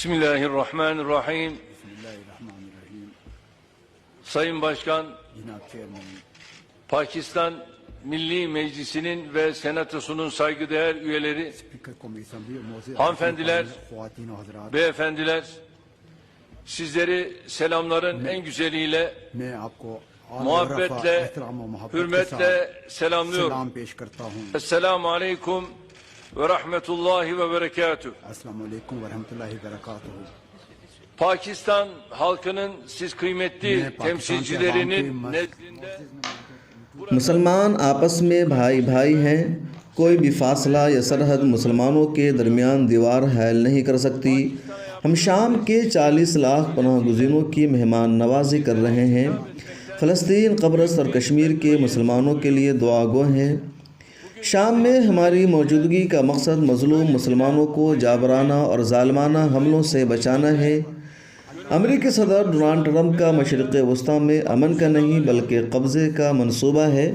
Bismillahirrahmanirrahim. Sayın Başkan, Pakistan Milli Meclisi'nin ve Senatosu'nun saygıdeğer üyeleri, hanımefendiler, beyefendiler, sizleri selamların en güzeliyle, muhabbetle, hürmetle selamlıyorum. Esselamu Aleyküm ve Rahmetullahi ve Berekatuhu. Pakistan halkının siz kıymetli temsilcilerinin nezdinde मुसलमान आपस में भाई भाई हैं। कोई भी फासला या सरहद मुसलमानों के दरमियान दीवार हायल नहीं कर सकती। हम शाम के 40 लाख पनाह गुज़ीरों की मेहमान नवाजी कर रहे हैं। फ़लस्तीन, कब्रस और कश्मीर के मुसलमानों के लिए दुआ गो हैं। शाम में हमारी मौजूदगी का मकसद मज़लूम मुसलमानों को जाबराना और ज़ालिमाना हमलों से बचाना है। अमेरिकी सदर डोनाल्ड ट्रंप का मशरिक़ वस्ता में अमन का नहीं बल्कि कब्ज़े का मंसूबा है।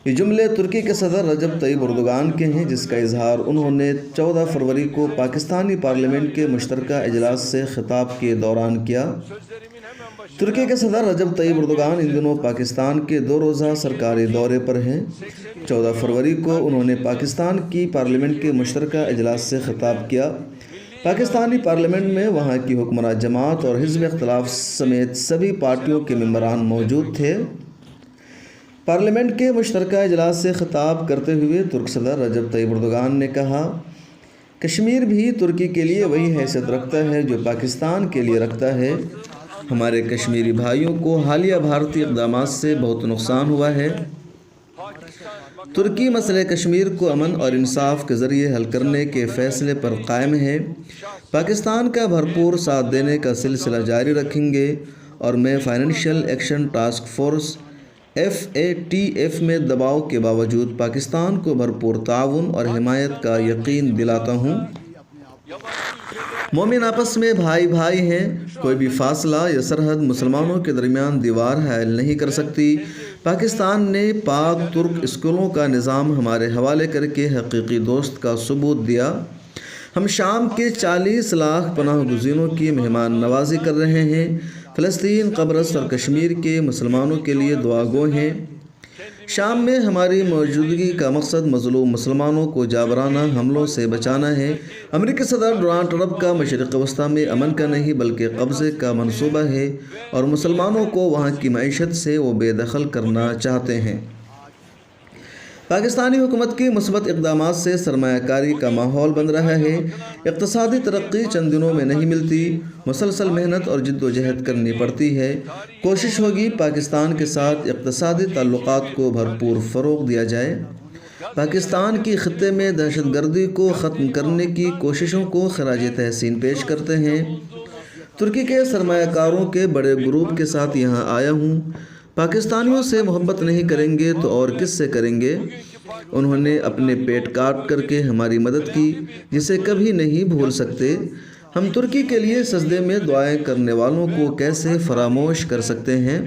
ये जुमले तुर्की के सदर रजब तय्यब एर्दोगान के हैं, जिसका इजहार उन्होंने 14 फरवरी को पाकिस्तानी पार्लियामेंट के मुश्तरका इजलास से खिताब के दौरान किया। तुर्की के सदर रजब तय्यब एर्दोगान इन दिनों पाकिस्तान के 2 रोज़ा सरकारी दौरे पर हैं। 14 फरवरी को उन्होंने पाकिस्तान की पार्लियामेंट के मुश्तरका इजलास से खिताब किया। पाकिस्तानी पार्लियामेंट में वहाँ की हुक्मरान जमात और हिज़्ब इख्तिलाफ समेत सभी पार्टियों के मेंबरान मौजूद थे। पार्लियामेंट के मुश्तरका इजलास से खिताब करते हुए तुर्क सदर रजब तय्यब एर्दोगान ने कहा, कश्मीर भी तुर्की के लिए वही हैसियत रखता है जो पाकिस्तान के लिए रखता है। हमारे कश्मीरी भाइयों को हालिया भारतीय इक़दामात से बहुत नुकसान हुआ है। तुर्की मसले कश्मीर को अमन और इंसाफ के ज़रिए हल करने के फ़ैसले पर कायम है। पाकिस्तान का भरपूर साथ देने का सिलसिला जारी रखेंगे और मैं financial action task force FATF में दबाव के बावजूद पाकिस्तान को भरपूर ताउन और हिमायत का यकीन दिलाता हूँ। मोमिन आपस में भाई भाई हैं। कोई भी फासला या सरहद मुसलमानों के दरमियान दीवार हायल नहीं कर सकती। पाकिस्तान ने पाक तुर्क स्कूलों का निज़ाम हमारे हवाले करके हकीकी दोस्त का सबूत दिया। हम शाम के 40 लाख पनाह गुज़ीरों की मेहमान नवाजी कर रहे हैं। फ़लस्तीन, कब्रस और कश्मीर के मुसलमानों के लिए दुआ गो हैं। शाम में हमारी मौजूदगी का मकसद मज़लूम मुसलमानों को जाबराना हमलों से बचाना है। अमेरिकी सदर डोनाल्ड ट्रंप का मशरिक़ वस्ता में अमन का नहीं बल्कि कब्ज़े का मंसूबा है और मुसलमानों को वहाँ की मईशत से वो बेदखल करना चाहते हैं। पाकिस्तानी हुकूमत की मुस्बत इक़दामात से सरमायाकारी का माहौल बन रहा है। इक़्तिसादी तरक्की चंद दिनों में नहीं मिलती, मुसलसल मेहनत और जिद्दोजहद करनी पड़ती है। कोशिश होगी पाकिस्तान के साथ इक़्तिसादी ताल्लुक़ात को भरपूर फ़रोग़ दिया जाए। पाकिस्तान की ख़ित्ते में दहशतगर्दी को ख़त्म करने की कोशिशों को ख़राज तहसीन पेश करते हैं। तुर्की के सरमायाकारों के बड़े ग्रुप के साथ यहाँ आया हूँ। पाकिस्तानियों से मोहब्बत नहीं करेंगे तो और किससे करेंगे। उन्होंने अपने पेट काट करके हमारी मदद की, जिसे कभी नहीं भूल सकते। हम तुर्की के लिए सजदे में दुआएं करने वालों को कैसे फरामोश कर सकते हैं।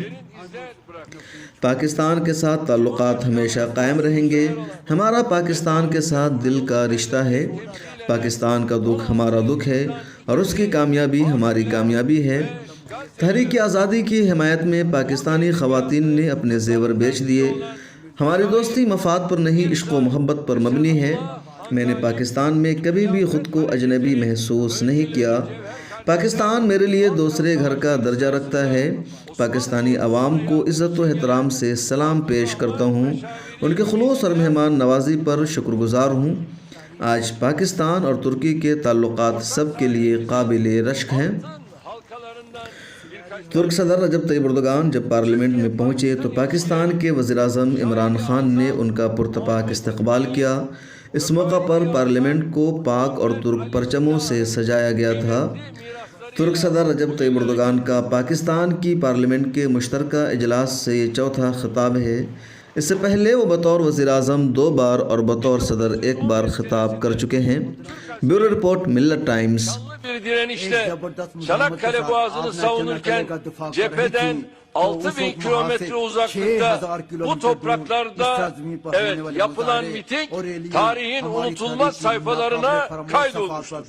पाकिस्तान के साथ ताल्लुक़ात हमेशा कायम रहेंगे। हमारा पाकिस्तान के साथ दिल का रिश्ता है। पाकिस्तान का दुख हमारा दुख है और उसकी कामयाबी हमारी कामयाबी है। तहरीक आज़ादी की हिमायत में पाकिस्तानी ख़वातीन ने अपने ज़ेवर बेच दिए। हमारी दोस्ती मफाद पर नहीं, इश्क़ व मोहब्बत पर मबनी है। मैंने पाकिस्तान में कभी भी ख़ुद को अजनबी महसूस नहीं किया। पाकिस्तान मेरे लिए दूसरे घर का दर्जा रखता है। पाकिस्तानी अवाम को इज़्ज़त व एहतराम से सलाम पेश करता हूँ। उनके खुलूस और मेहमान नवाजी पर शुक्रगुज़ार हूँ। आज पाकिस्तान और तुर्की के ताल्लुक़ात सब के लिए काबिल रश्क हैं। तुर्क सदर रजब तय्यब एर्दोगान जब पार्लियामेंट में पहुँचे तो पाकिस्तान के वज़ीर-ए-आज़म इमरान ख़ान ने उनका पुरतपाक इस्तक़बाल किया। इस मौका पर पार्लियामेंट को पाक और तुर्क परचमों से सजाया गया था। तुर्क सदर रजब तय्यब एर्दोगान का पाकिस्तान की पार्लियामेंट के मुश्तरका इजलास से ये चौथा खिताब है। इससे पहले वो बतौर वज़ीर-ए-आज़म 2 बार और बतौर सदर 1 बार खिताब कर चुके हैं। ब्यूरो रिपोर्ट, मिल्लत times. bir direnişte Çanakkale Boğazı'nı savunurken cepheden 6000 kilometre uzaklıkta bu topraklarda yapılan miting tarihin unutulmaz sayfalarına kaydolmuştur.